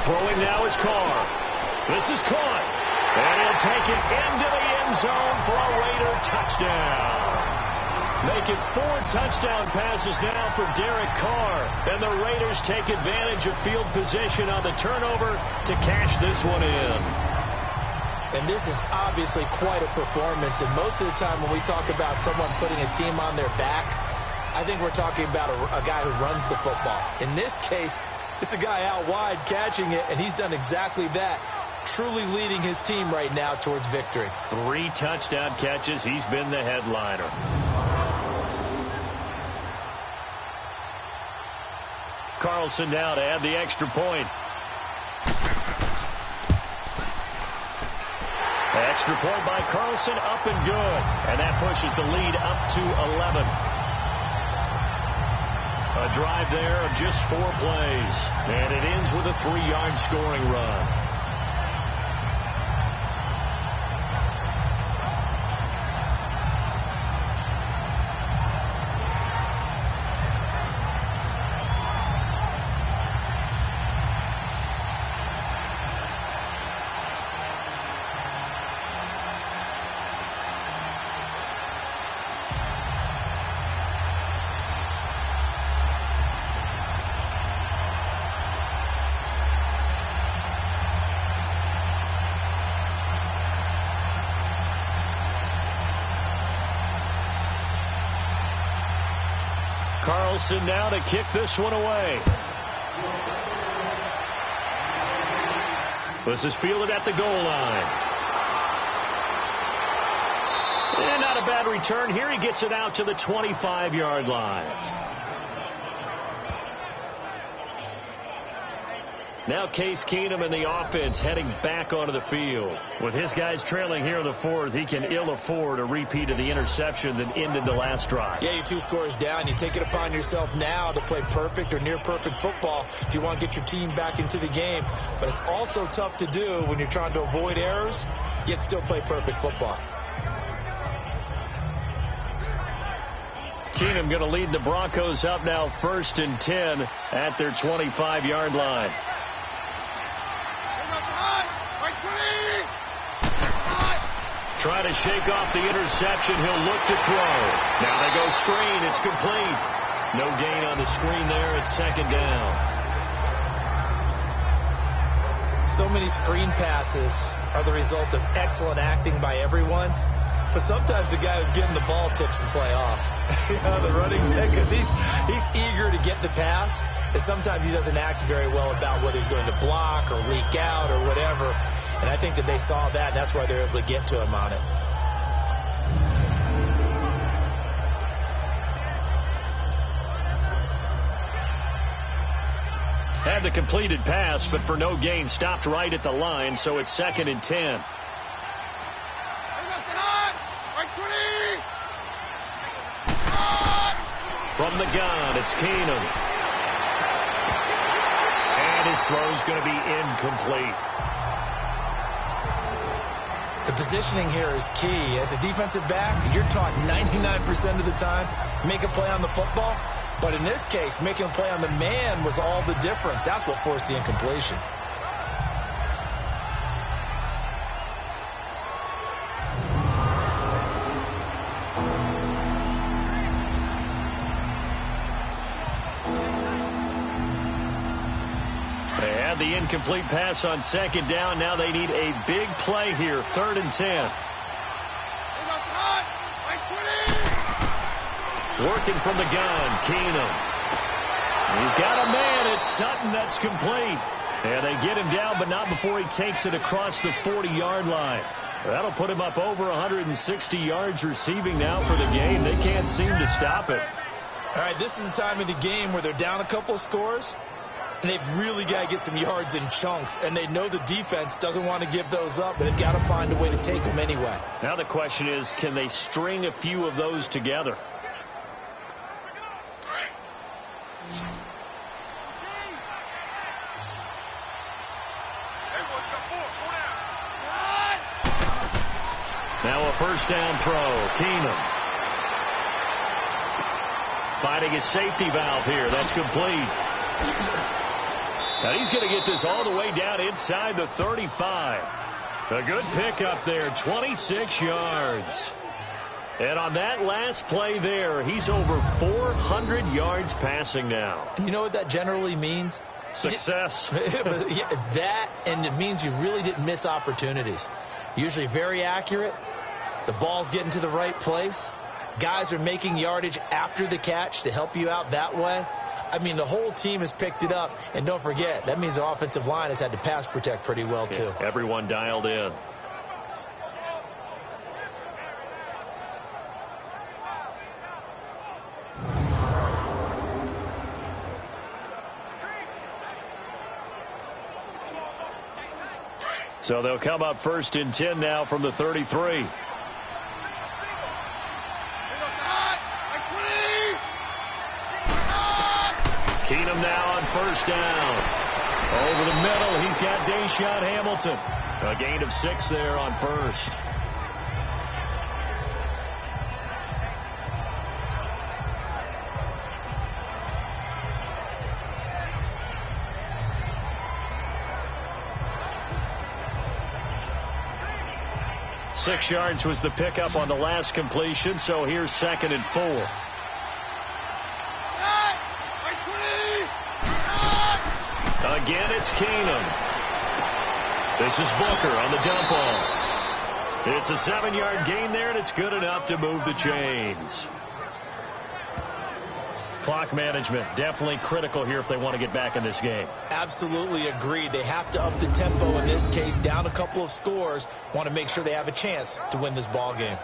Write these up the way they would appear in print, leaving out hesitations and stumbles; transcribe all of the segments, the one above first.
Throwing now is Carr. This is caught. And he'll take it into the end zone for a Raider touchdown. Making 4 touchdown passes now for Derek Carr. And the Raiders take advantage of field position on the turnover to cash this one in. And this is obviously quite a performance. And most of the time when we talk about someone putting a team on their back, I think we're talking about a guy who runs the football. In this case, it's a guy out wide catching it, and he's done exactly that, truly leading his team right now towards victory. 3 touchdown catches. He's been the headliner. Carlson now to add the extra point. Extra point by Carlson, up and good. And that pushes the lead up to 11. A drive there of just 4 plays. And it ends with a 3-yard scoring run. Carlson now to kick this one away. This is fielded at the goal line. And not a bad return here. He gets it out to the 25-yard line. Now Case Keenum and the offense heading back onto the field. With his guys trailing here in the 4th, he can ill afford a repeat of the interception that ended the last drive. Yeah, you're 2 scores down. You take it upon yourself now to play perfect or near-perfect football if you want to get your team back into the game. But it's also tough to do when you're trying to avoid errors, yet still play perfect football. Keenum going to lead the Broncos up now 1st and 10 at their 25-yard line. Trying to shake off the interception. He'll look to throw. Now they go screen. It's complete. No gain on the screen there. It's 2nd down. So many screen passes are the result of excellent acting by everyone. But sometimes the guy who's getting the ball tips the play off. The running back, because he's eager to get the pass. And sometimes he doesn't act very well about whether he's going to block or leak out or whatever. And I think that they saw that, and that's why they're able to get to him on it. Had the completed pass, but for no gain, stopped right at the line, so it's 2nd and 10. From the gun, it's Keenum. And his throw's going to be incomplete. The positioning here is key. As a defensive back, you're taught 99% of the time, make a play on the football. But in this case, making a play on the man was all the difference. That's what forced the incompletion. The incomplete pass on 2nd down. Now they need a big play here. 3rd and 10. Working from the gun, Keenum. He's got a man. It's Sutton. That's complete. And they get him down, but not before he takes it across the 40-yard line. That'll put him up over 160 yards receiving now for the game. They can't seem to stop it. All right, this is the time of the game where they're down a couple of scores. And they've really got to get some yards in chunks. And they know the defense doesn't want to give those up, but they've got to find a way to take them anyway. Now the question is, can they string a few of those together? Now a 1st down throw. Keenum. Finding a safety valve here. That's complete. And he's going to get this all the way down inside the 35. A good pickup there, 26 yards. And on that last play there, he's over 400 yards passing now. You know what that generally means? Success. That, and it means you really didn't miss opportunities. Usually very accurate. The ball's getting to the right place. Guys are making yardage after the catch to help you out that way. I mean, the whole team has picked it up. And don't forget, that means the offensive line has had to pass protect pretty well, too. Everyone dialed in. So they'll come up 1st and 10 now from the 33. Keenum now on 1st down. Over the middle, he's got Deshaun Hamilton. A gain of 6 there on 1st. Six yards was the pickup on the last completion, so here's 2nd and 4. Again, it's Keenum. This is Booker on the dump off. It's a 7-yard gain there, and it's good enough to move the chains. Clock management, definitely critical here if they want to get back in this game. Absolutely agreed. They have to up the tempo in this case, down a couple of scores. Want to make sure they have a chance to win this ball game.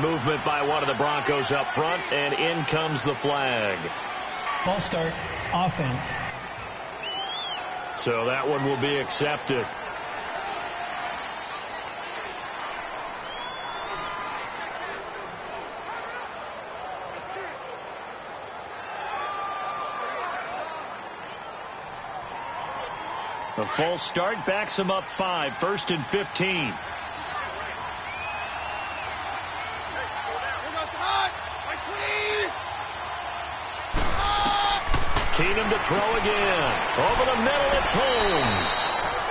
Movement by one of the Broncos up front, and in comes the flag. False start, offense. So that one will be accepted. The false start backs him up 5, 1st and 15. Keenum to throw again. Over the middle, it's Holmes.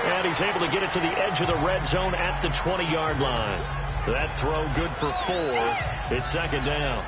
And he's able to get it to the edge of the red zone at the 20-yard line. That throw good for 4. It's 2nd down.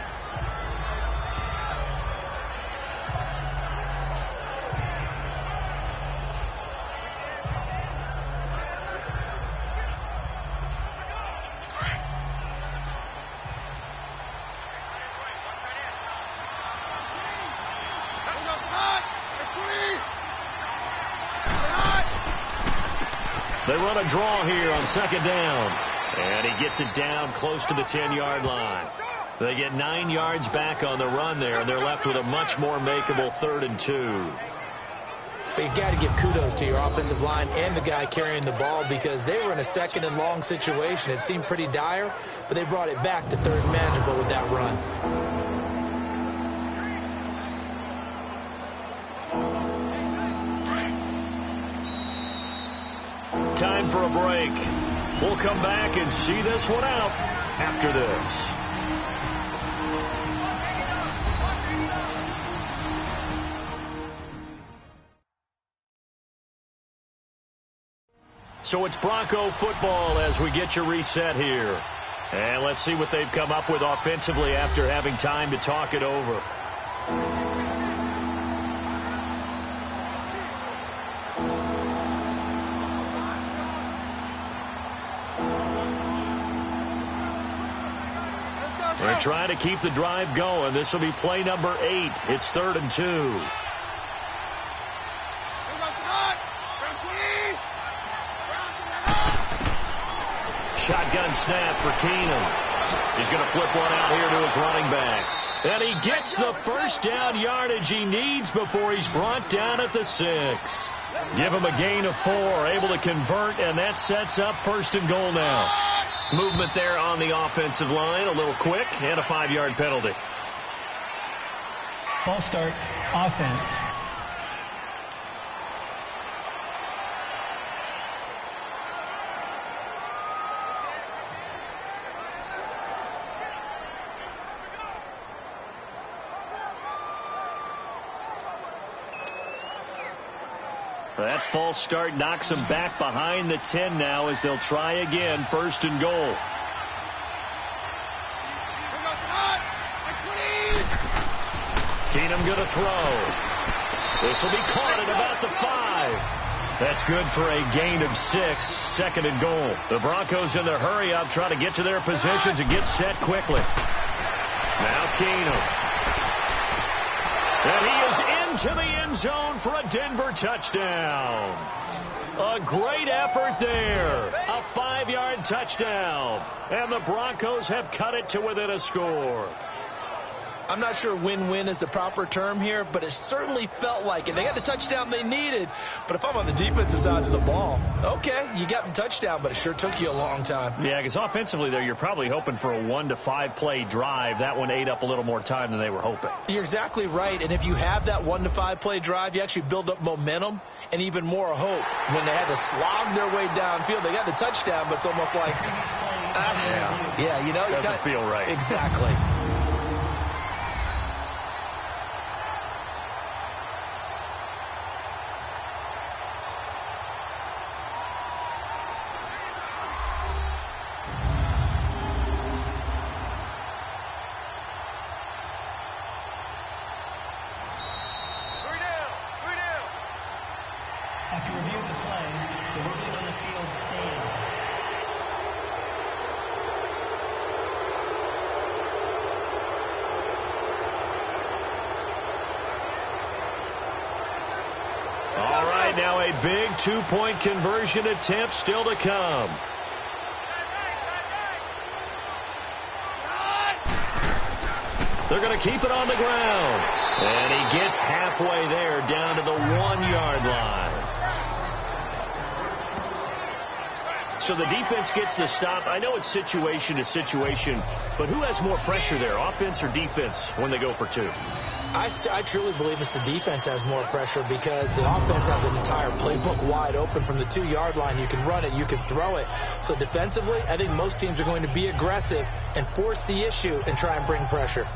They run a draw here on 2nd down. And he gets it down close to the 10-yard line. They get 9 yards back on the run there, and they're left with a much more makeable 3rd and 2. But you've got to give kudos to your offensive line and the guy carrying the ball, because they were in a 2nd and long situation. It seemed pretty dire, but they brought it back to 3rd and manageable with that run. Time for a break. We'll come back and see this one out after this. So it's Bronco football as we get you reset here. And let's see what they've come up with offensively after having time to talk it over. They're trying to keep the drive going. This will be play number 8. It's 3rd and 2. Shotgun snap for Keenum. He's going to flip one out here to his running back. And he gets the 1st down yardage he needs before he's brought down at the 6. Give him a gain of 4, able to convert, and that sets up 1st and goal now. Movement there on the offensive line, a little quick, and a 5-yard penalty. False start, offense. That false start knocks them back behind the 10 now as they'll try again, 1st and goal. Keenum going to throw. This will be caught at about the 5. That's good for a gain of 6, 2nd and goal. The Broncos in their hurry up, trying to get to their positions and get set quickly. Now Keenum. And he is into the end zone for a Denver touchdown. A great effort there. A 5-yard touchdown. And the Broncos have cut it to within a score. I'm not sure win-win is the proper term here, but it certainly felt like it. They got the touchdown they needed, but if I'm on the defensive side of the ball, okay, you got the touchdown, but it sure took you a long time. Yeah, because offensively there, you're probably hoping for a 1 to 5 play drive. That one ate up a little more time than they were hoping. You're exactly right, and if you have that 1 to 5 play drive, you actually build up momentum and even more hope. When they had to slog their way downfield, they got the touchdown, but it's almost like, yeah, you know. Doesn't feel right. Exactly. After review of the play, the ruling on the field stands. All right, now a big 2-point conversion attempt still to come. They're going to keep it on the ground. And he gets halfway there down to the 1-yard line. So the defense gets the stop. I know it's situation to situation, but who has more pressure there, offense or defense, when they go for 2? I truly believe it's the defense has more pressure because the offense has an entire playbook wide open from the 2-yard line. You can run it, you can throw it. So defensively, I think most teams are going to be aggressive and force the issue and try and bring pressure.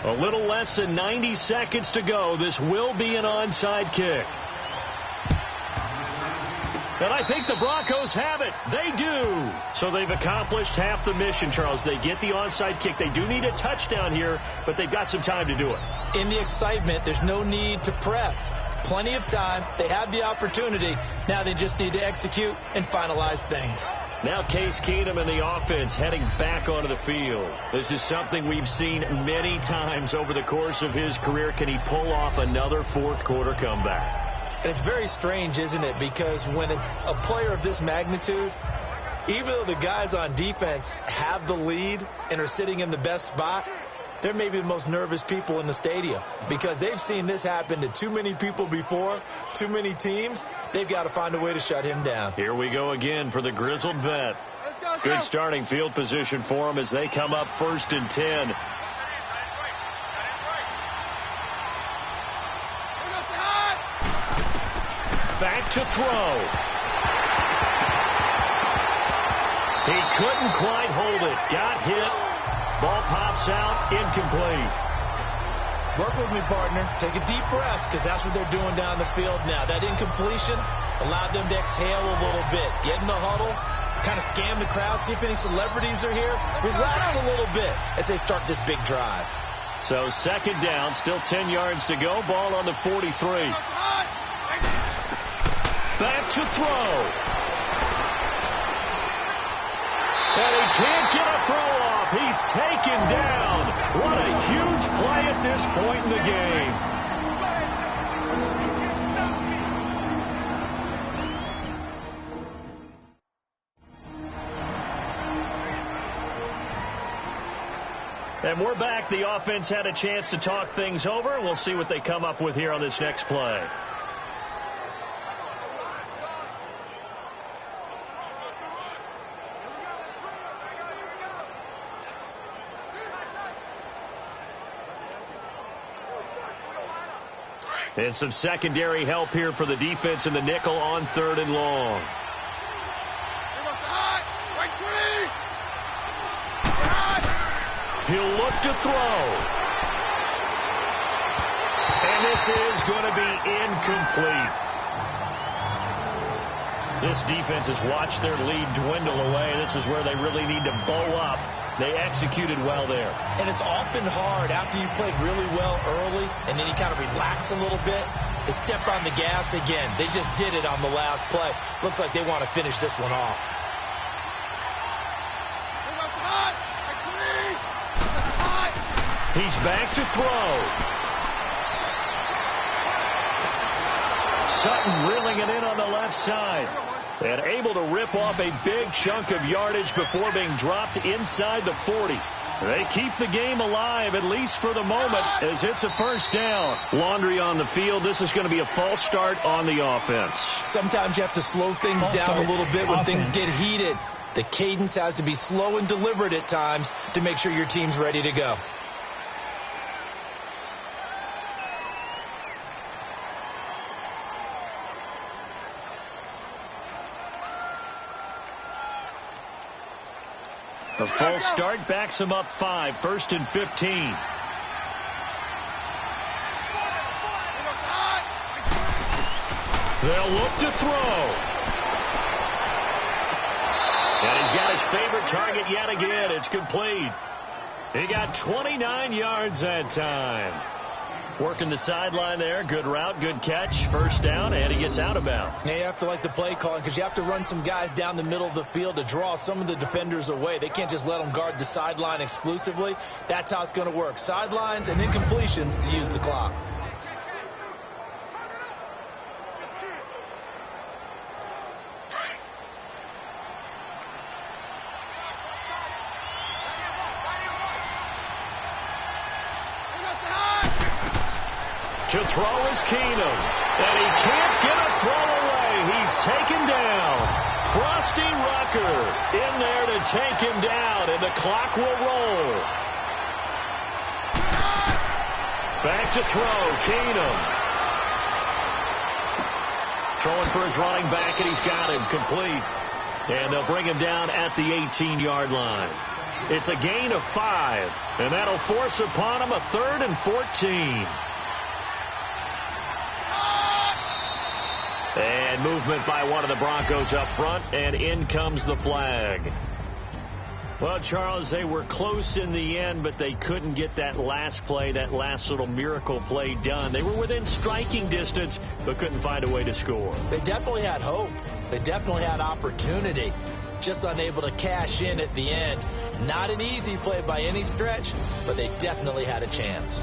A little less than 90 seconds to go. This will be an onside kick. And I think the Broncos have it. They do. So they've accomplished half the mission, Charles. They get the onside kick. They do need a touchdown here, but they've got some time to do it. In the excitement, there's no need to press. Plenty of time. They have the opportunity. Now they just need to execute and finalize things. Now Case Keenum and the offense heading back onto the field. This is something we've seen many times over the course of his career. Can he pull off another fourth-quarter comeback? And it's very strange, isn't it? Because when it's a player of this magnitude, even though the guys on defense have the lead and are sitting in the best spot, they're maybe the most nervous people in the stadium because they've seen this happen to too many people before, too many teams. They've got to find a way to shut him down. Here we go again for the grizzled vet. Good starting field position for him as they come up 1st and 10. Back to throw. He couldn't quite hold it. Got hit. Ball pops out, incomplete. Work with me, partner. Take a deep breath because that's what they're doing down the field now. That incompletion allowed them to exhale a little bit. Get in the huddle, kind of scan the crowd, see if any celebrities are here. Relax a little bit as they start this big drive. So 2nd down, still 10 yards to go. Ball on the 43. Back to throw. And he can't get a throw off. He's taken down. What a huge play at this point in the game. And we're back. The offense had a chance to talk things over. We'll see what they come up with here on this next play. And some secondary help here for the defense in the nickel on 3rd and long. He'll look to throw. And this is going to be incomplete. This defense has watched their lead dwindle away. This is where they really need to bow up. They executed well there. And it's often hard after you played really well early and then you kind of relax a little bit to step on the gas again. They just did it on the last play. Looks like they want to finish this one off. He's back to throw. Sutton reeling it in on the left side. And able to rip off a big chunk of yardage before being dropped inside the 40. They keep the game alive, at least for the moment, as it's a first down. Laundry on the field. This is going to be a false start on the offense. Sometimes you have to slow things down a little bit when things get heated. The cadence has to be slow and deliberate at times to make sure your team's ready to go. A false start backs him up 5, 1st and 15. They'll look to throw. And he's got his favorite target yet again. It's complete. He got 29 yards that time. Working the sideline there. Good route, good catch. First down, and he gets out of bounds. Now you have to like the play calling because you have to run some guys down the middle of the field to draw some of the defenders away. They can't just let them guard the sideline exclusively. That's how it's going to work. Sidelines and then completions to use the clock. To throw is Keenum. And he can't get a throw away. He's taken down. Frosty Rucker in there to take him down, and the clock will roll. Back to throw, Keenum. Throwing for his running back, and he's got him complete. And they'll bring him down at the 18-yard line. It's a gain of 5, and that'll force upon him a 3rd and 14. And movement by one of the Broncos up front, and in comes the flag. Well, Charles, they were close in the end, but they couldn't get that last play, that last little miracle play done. They were within striking distance, but couldn't find a way to score. They definitely had hope. They definitely had opportunity. Just unable to cash in at the end. Not an easy play by any stretch, but they definitely had a chance.